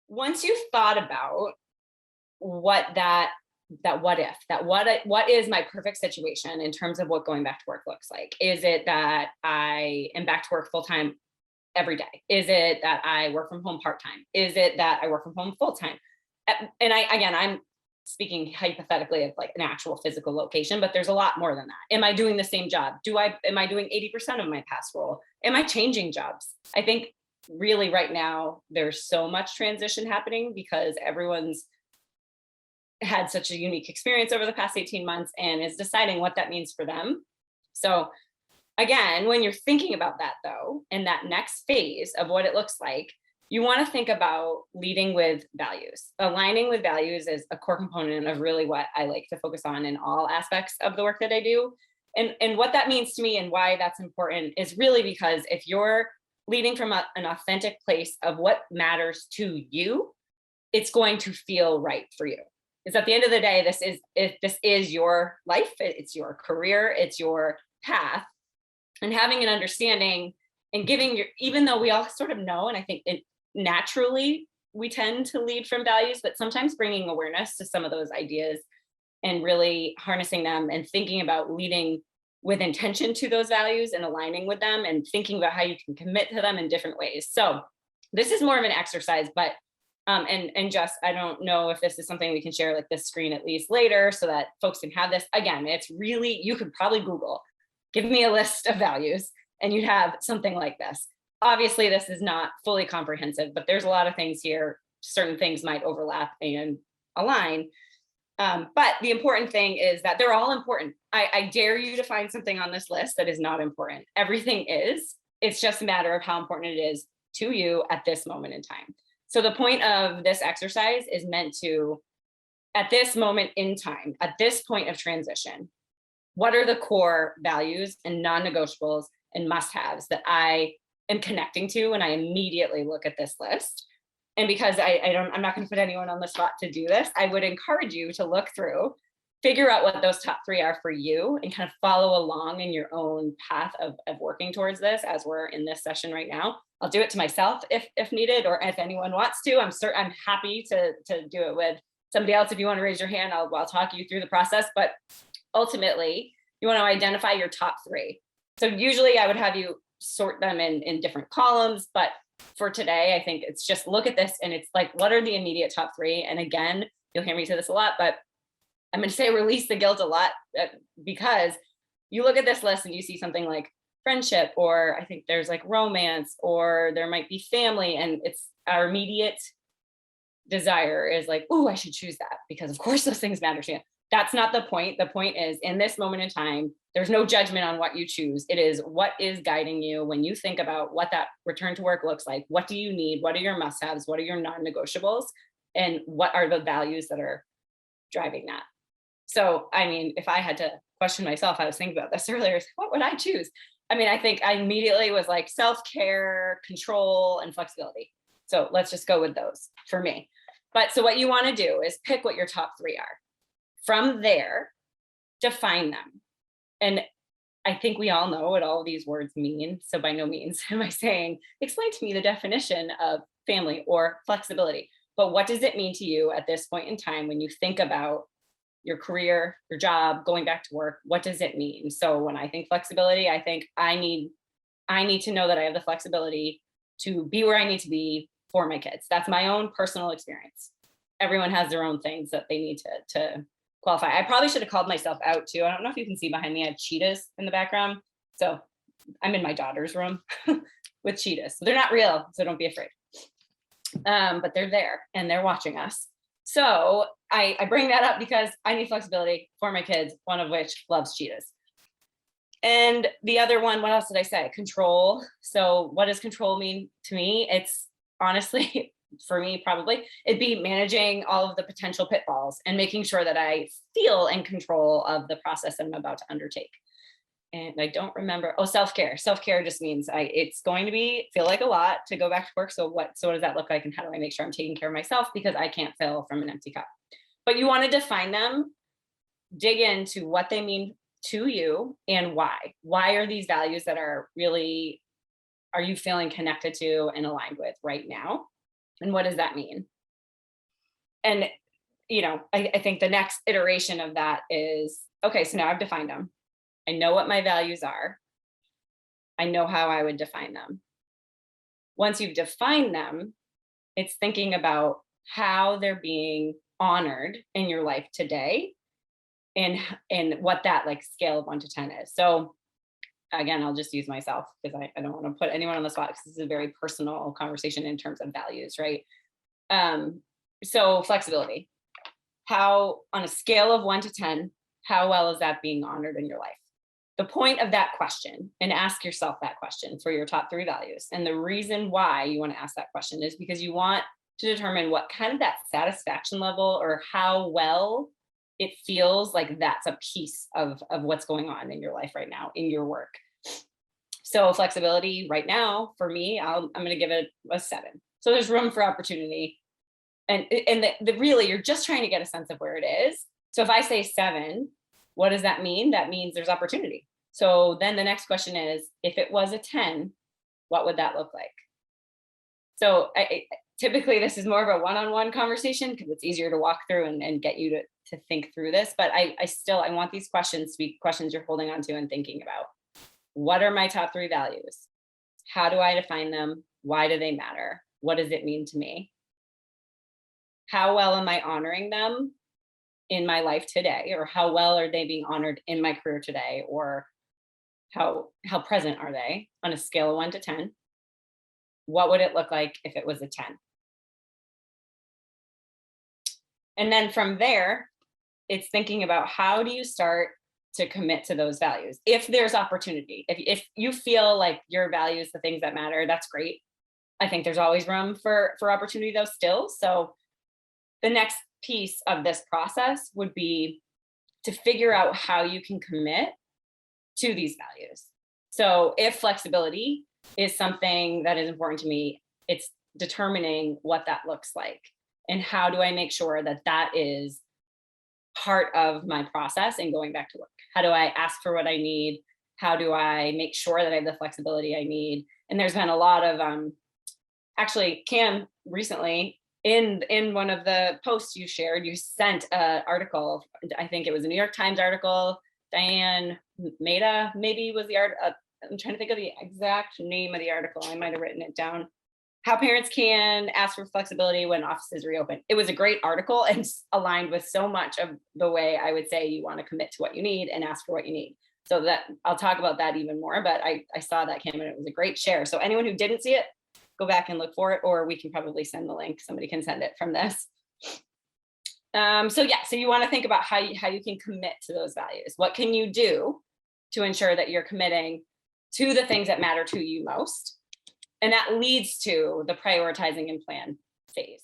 once you've thought about what what is my perfect situation in terms of what going back to work looks like? Is it that I am back to work full time every day? Is it that I work from home part time? Is it that I work from home full time? And I'm speaking hypothetically of like an actual physical location, but there's a lot more than that. Am I doing the same job? Am I doing 80% of my past role? Am I changing jobs? I think really right now there's so much transition happening because everyone's had such a unique experience over the past 18 months and is deciding what that means for them. So again, when you're thinking about that though, and that next phase of what it looks like, you want to think about leading with values. Aligning with values is a core component of really what I like to focus on in all aspects of the work that I do. And what that means to me and why that's important is really because if you're leading from an authentic place of what matters to you, it's going to feel right for you. Because at the end of the day, this is your life, it's your career, it's your path, and having an understanding and even though we all sort of know, and I think naturally we tend to lead from values, but sometimes bringing awareness to some of those ideas and really harnessing them and thinking about leading with intention to those values and aligning with them and thinking about how you can commit to them in different ways. So this is more of an exercise, but and just, I don't know if this is something we can share like this screen at least later so that folks can have this. Again, it's really, you could probably Google, give me a list of values, and you'd have something like this. Obviously, this is not fully comprehensive, but there's a lot of things here. Certain things might overlap and align. But the important thing is that they're all important. I dare you to find something on this list that is not important. Everything is. It's just a matter of how important it is to you at this moment in time. So the point of this exercise is meant to, at this moment in time, at this point of transition, what are the core values and non-negotiables and must-haves that I am connecting to when I immediately look at this list? And because I'm not going to put anyone on the spot to do this, I would encourage you to look through, figure out what those top 3 are for you, and kind of follow along in your own path of working towards this as we're in this session right now. I'll do it to myself if needed, or if anyone wants to. I'm happy to do it with somebody else. If you want to raise your hand, I'll talk you through the process. But ultimately, you want to identify your top 3. So usually I would have you sort them in different columns, but for today, I think it's just look at this and it's like, what are the immediate top 3? And again, you'll hear me say this a lot, but I'm going to say release the guilt a lot because you look at this list and you see something like friendship, or I think there's like romance, or there might be family, and it's our immediate desire is like, oh, I should choose that because of course those things matter to you. That's not the point. The point is, in this moment in time, there's no judgment on what you choose. It is what is guiding you when you think about what that return to work looks like. What do you need? What are your must-haves? What are your non-negotiables? And what are the values that are driving that? So, I mean, if I had to question myself, I was thinking about this earlier, what would I choose? I mean, I think I immediately was like self-care, control, and flexibility. So let's just go with those for me. But so what you want to do is pick what your top 3 are. From there, define them. And I think we all know what all these words mean. So by no means am I saying, explain to me the definition of family or flexibility. But what does it mean to you at this point in time when you think about your career, your job, going back to work? What does it mean? So when I think flexibility, I think I need to know that I have the flexibility to be where I need to be for my kids. That's my own personal experience. Everyone has their own things that they need to qualify. I probably should have called myself out too. I don't know if you can see behind me, I have cheetahs in the background. So I'm in my daughter's room with cheetahs. So they're not real, so don't be afraid. But they're there and they're watching us. So I bring that up because I need flexibility for my kids, one of which loves cheetahs. And the other one, what else did I say? Control. So what does control mean to me? It's honestly, for me, probably, it'd be managing all of the potential pitfalls and making sure that I feel in control of the process I'm about to undertake. And I don't remember. Oh, self-care. Self-care just means it's going to feel like a lot to go back to work. So what does that look like? And how do I make sure I'm taking care of myself? Because I can't fill from an empty cup. But you want to define them, dig into what they mean to you and why. Why are these values that are you feeling connected to and aligned with right now? And what does that mean? And, I think the next iteration of that is, okay, so now I've defined them. I know what my values are. I know how I would define them. Once you've defined them, it's thinking about how they're being honored in your life today, and what that like scale of 1 to 10 is. So again, I'll just use myself because I don't want to put anyone on the spot, because this is a very personal conversation in terms of values, right? So flexibility. How, on a scale of 1 to 10, how well is that being honored in your life? The point of that question, and ask yourself that question for your top 3 values. And the reason why you want to ask that question is because you want to determine what kind of that satisfaction level, or how well it feels like that's a piece of what's going on in your life right now, in your work. So flexibility right now for me, I'm going to give it a 7. So there's room for opportunity. And really, you're just trying to get a sense of where it is. So if I say 7, what does that mean? That means there's opportunity. So then the next question is, if it was a 10, what would that look like? So typically this is more of a one-on-one conversation, because it's easier to walk through and get you to think through this. But I want these questions to be questions you're holding on to and thinking about. What are my top 3 values? How do I define them? Why do they matter? What does it mean to me? How well am I honoring them in my life today? Or how well are they being honored in my career today? Or how present are they on a scale of 1 to 10? What would it look like if it was a 10? And then from there, it's thinking about, how do you start to commit to those values? If there's opportunity, if you feel like your values, the things that matter, that's great. I think there's always room for opportunity though still. So the next piece of this process would be to figure out how you can commit to these values. So if flexibility is something that is important to me, it's determining what that looks like, and how do I make sure that that is part of my process and going back to work. How do I ask for what I need? How do I make sure that I have the flexibility I need? And there's been a lot of actually, Cam, recently in one of the posts you shared, you sent an article. I think it was a New York Times article. Diane Maida maybe was the art. I'm trying to think of the exact name of the article. I might have written it down. How parents can ask for flexibility when offices reopen. It was a great article and aligned with so much of the way I would say you want to commit to what you need and ask for what you need. So that I'll talk about that even more, but I saw that came and it was a great share. So anyone who didn't see it, go back and look for it, or we can probably send the link. Somebody can send it from this. So you want to think about how you can commit to those values. What can you do to ensure that you're committing to the things that matter to you most? And that leads to the prioritizing and plan phase.